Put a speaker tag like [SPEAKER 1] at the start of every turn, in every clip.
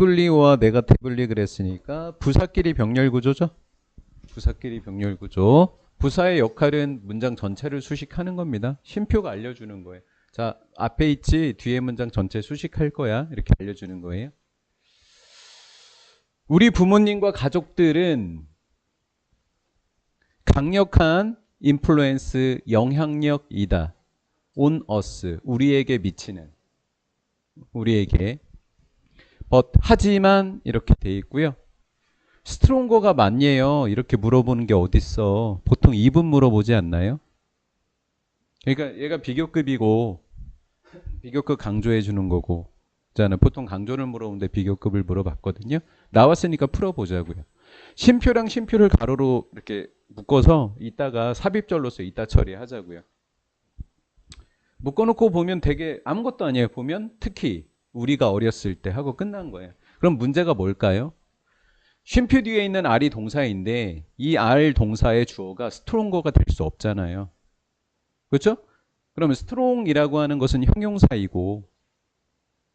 [SPEAKER 1] 액티블리와 네거티블리 그랬으니까 부사끼리 병렬 구조죠. 부사끼리 병렬 구조. 부사의 역할은 문장 전체를 수식하는 겁니다. 쉼표가 알려주는 거예요. 자, 앞에 있지 뒤에 문장 전체 수식할 거야. 이렇게 알려주는 거예요. 우리 부모님과 가족들은 강력한 인플루언스, 영향력이다. on us, 우리에게 미치는. 우리에게. but, 하지만 이렇게 돼 있고요. 스트롱거가 맞냐요? 이렇게 물어보는 게 어딨어. 보통 2분 물어보지 않나요? 그러니까 얘가 비교급이고 비교급 강조해 주는 거고. 저는 보통 강조를 물어보는데 비교급을 물어봤거든요. 나왔으니까 풀어보자고요. 쉼표랑 쉼표를 가로로 이렇게 묶어서 이따가 삽입절로서 이따 처리하자고요. 묶어놓고 보면 되게 아무것도 아니에요. 보면 특히 우리가 어렸을 때 하고 끝난 거예요. 그럼 문제가 뭘까요? 쉼표 뒤에 있는 R이 동사인데 이 R 동사의 주어가 스트롱거가 될 수 없잖아요. 그렇죠? 그러면 스트롱이라고 하는 것은 형용사이고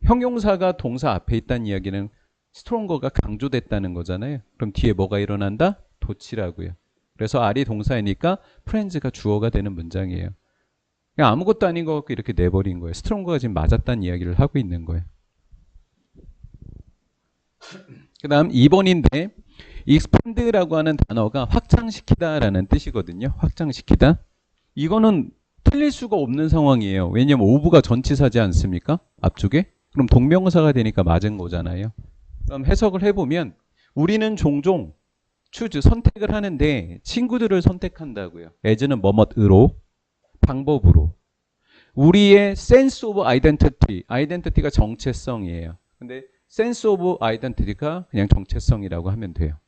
[SPEAKER 1] 형용사가 동사 앞에 있다는 이야기는 스트롱거가 강조됐다는 거잖아요. 그럼 뒤에 뭐가 일어난다? 도치라고요. 그래서 R이 동사이니까 프렌즈가 주어가 되는 문장이에요. 그냥 아무것도 아닌 것 같고 이렇게 내버린 거예요. 스트롱거가 지금 맞았다는 이야기를 하고 있는 거예요. 그 다음 2번인데 expand라고 하는 단어가 확장시키다라는 뜻이거든요. 확장시키다. 이거는 틀릴 수가 없는 상황이에요. 왜냐면 오브가 전치사지 않습니까? 앞쪽에. 그럼 동명사가 되니까 맞은 거잖아요. 그럼 해석을 해보면 우리는 종종 choose, 선택을 하는데 친구들을 선택한다고요. as는 뭐뭇으로, 방법으로. 우리의 sense of identity, identity가 정체성이에요. 근데 sense of identity가 그냥 정체성이라고 하면 돼요.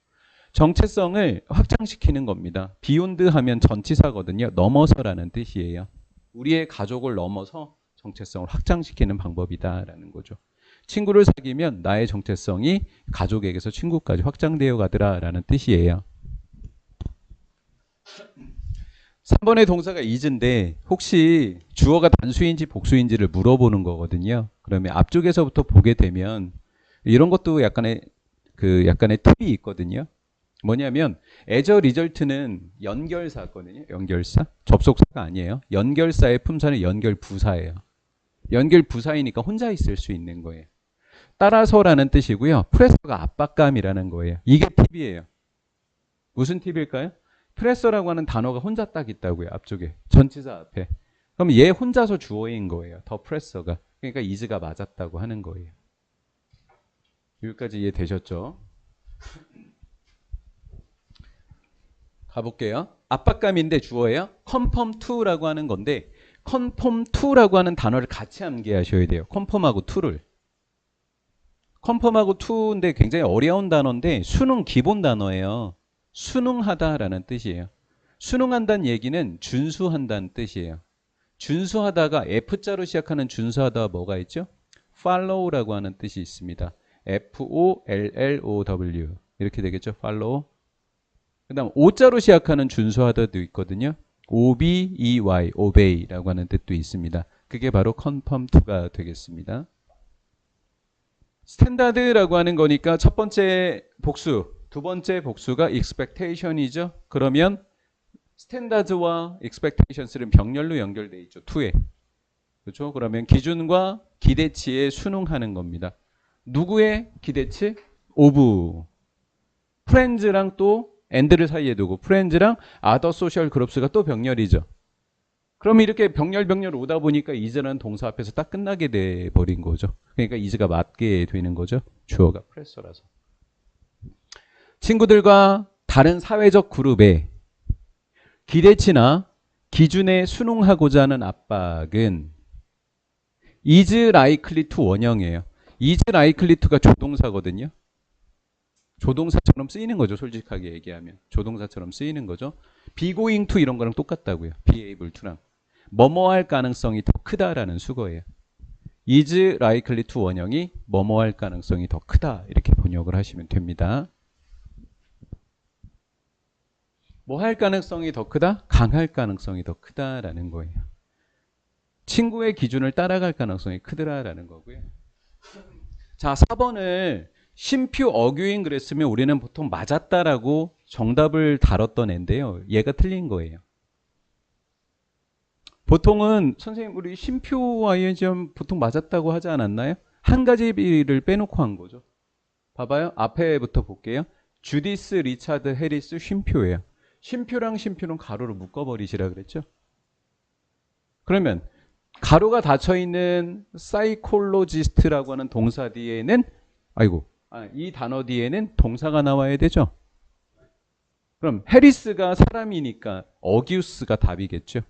[SPEAKER 1] 정체성을 확장시키는 겁니다. beyond 하면 전치사거든요. 넘어서라는 뜻이에요. 우리의 가족을 넘어서 정체성을 확장시키는 방법이다라는 거죠. 친구를 사귀면 나의 정체성이 가족에게서 친구까지 확장되어 가더라라는 뜻이에요. 3번의 동사가 is인데 혹시 주어가 단수인지 복수인지를 물어보는 거거든요. 그러면 앞쪽에서부터 보게 되면 이런 것도 약간의 팁이 있거든요. 뭐냐면 as a result는 연결사거든요. 연결사. 접속사가 아니에요. 연결사의 품사는 연결부사예요. 연결부사이니까 혼자 있을 수 있는 거예요. 따라서라는 뜻이고요. 프레서가 압박감이라는 거예요. 이게 팁이에요. 무슨 팁일까요? 프레서라고 하는 단어가 혼자 딱 있다고요. 앞쪽에. 전치사 앞에. 그럼 얘 혼자서 주어인 거예요. 더 프레서가. 그러니까 is가 맞았다고 하는 거예요. 여기까지 이해되셨죠? 가볼게요. 압박감인데 주어예요. conform to라고 하는 건데 conform to라고 하는 단어를 같이 암기하셔야 돼요. conform하고 to를. conform하고 to인데 굉장히 어려운 단어인데 수능 기본 단어예요. 순응하다라는 뜻이에요. 순응한다는 얘기는 준수한다는 뜻이에요. 준수하다가 F자로 시작하는 준수하다가 뭐가 있죠? follow라고 하는 뜻이 있습니다. F-O-L-L-O-W 이렇게 되겠죠? follow. 그 다음 O자로 시작하는 준수하다도 있거든요. O-B-E-Y, obey라고 하는 뜻도 있습니다. 그게 바로 conform to가 되겠습니다. 스탠다드라고 하는 거니까 첫 번째 복수, 두 번째 복수가 expectation이죠. 그러면 스탠다드와 expectations는 병렬로 연결되어 있죠. to에. 그렇죠? 그러면 기준과 기대치에 순응하는 겁니다. 누구의 기대치? of. friends랑 또 and를 사이에 두고 friends랑 other social groups가 또 병렬이죠. 그럼 이렇게 병렬 오다 보니까 is라는 동사 앞에서 딱 끝나게 돼 버린 거죠. 그러니까 is가 맞게 되는 거죠. 주어가 프레서라서. 친구들과 다른 사회적 그룹의 기대치나 기준에 순응하고자 하는 압박은 is likely to 원형이에요. is likely to가 조동사거든요. 조동사처럼 쓰이는 거죠. 솔직하게 얘기하면. 조동사처럼 쓰이는 거죠. be going to 이런 거랑 똑같다고요. be able to랑. 뭐뭐 할 가능성이 더 크다라는 수거예요. is likely to 원형이 뭐뭐 할 가능성이 더 크다. 이렇게 번역을 하시면 됩니다. 뭐 할 가능성이 더 크다? 강할 가능성이 더 크다라는 거예요. 친구의 기준을 따라갈 가능성이 크더라라는 거고요. 자, 4번을 쉼표 어규잉 그랬으면 우리는 보통 맞았다라고 정답을 다뤘던 앤데요. 얘가 틀린 거예요. 보통은 선생님 우리 쉼표 ing 하면 보통 맞았다고 하지 않았나요? 한 가지를 빼놓고 한 거죠. 봐봐요. 앞에부터 볼게요. 주디스, 리차드, 해리스 쉼표예요. 쉼표랑 쉼표는 가로로 묶어버리시라 그랬죠. 그러면 가로가 닫혀있는 사이콜로지스트라고 하는 동사 뒤에는 이 단어 뒤에는 동사가 나와야 되죠. 그럼 해리스가 사람이니까 어기우스가 답이겠죠.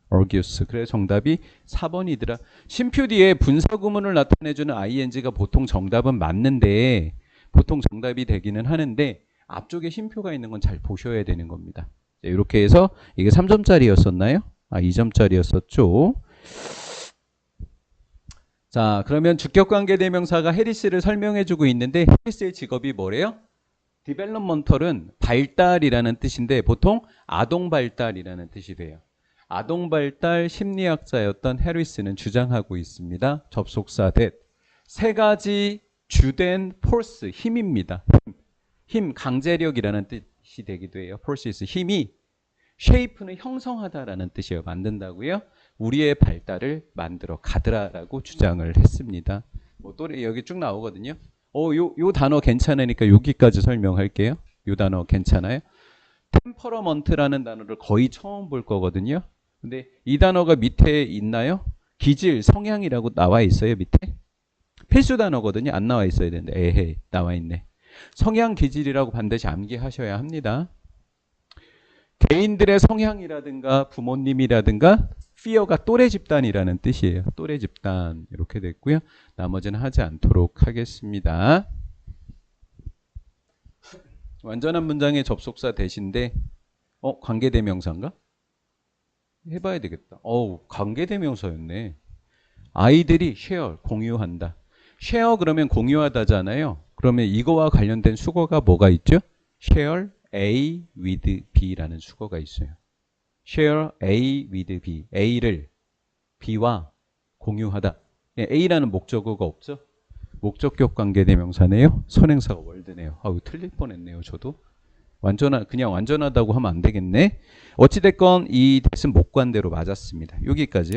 [SPEAKER 1] 어기우스. 그래서 정답이 4번이더라. 쉼표 뒤에 분사구문을 나타내주는 ing가 보통 정답은 맞는데 보통 정답이 되기는 하는데 앞쪽에 쉼표가 있는 건 잘 보셔야 되는 겁니다. 이렇게 해서 이게 3점짜리였었나요? 2점짜리였었죠. 자, 그러면 주격관계대명사가 해리스를 설명해주고 있는데 해리스의 직업이 뭐래요? 디벨롭먼털은 발달이라는 뜻인데 보통 아동발달이라는 뜻이 돼요. 아동발달 심리학자였던 해리스는 주장하고 있습니다. 접속사 that. 세 가지 주된 force, 힘입니다. 힘, 강제력이라는 뜻이 되기도 해요. force, 힘이 shape는 형성하다라는 뜻이에요. 만든다고요. 우리의 발달을 만들어 가더라라고 주장을 했습니다. 뭐 또 여기 쭉 나오거든요. 요 단어 괜찮으니까 여기까지 설명할게요. 요 단어 괜찮아요? 템퍼러먼트라는 단어를 거의 처음 볼 거거든요. 근데 이 단어가 밑에 있나요? 기질, 성향이라고 나와 있어요, 밑에? 필수 단어거든요. 안 나와 있어야 되는데 에헤이 나와 있네. 성향 기질이라고 반드시 암기하셔야 합니다. 개인들의 성향이라든가 부모님이라든가 fear가 또래 집단이라는 뜻이에요. 또래 집단 이렇게 됐고요. 나머지는 하지 않도록 하겠습니다. 완전한 문장의 접속사 대신데 관계대명사인가? 해봐야 되겠다. 관계대명사였네. 아이들이 share, 공유한다. share 그러면 공유하다잖아요. 그러면 이거와 관련된 수거가 뭐가 있죠? share A with B라는 수거가 있어요. share A with B. A를 B와 공유하다. A라는 목적어가 없죠? 목적격 관계대명사네요. 선행사가 월드네요. 틀릴 뻔했네요. 저도. 그냥 완전하다고 하면 안 되겠네. 어찌됐건 이 대신 목관대로 맞았습니다. 여기까지요.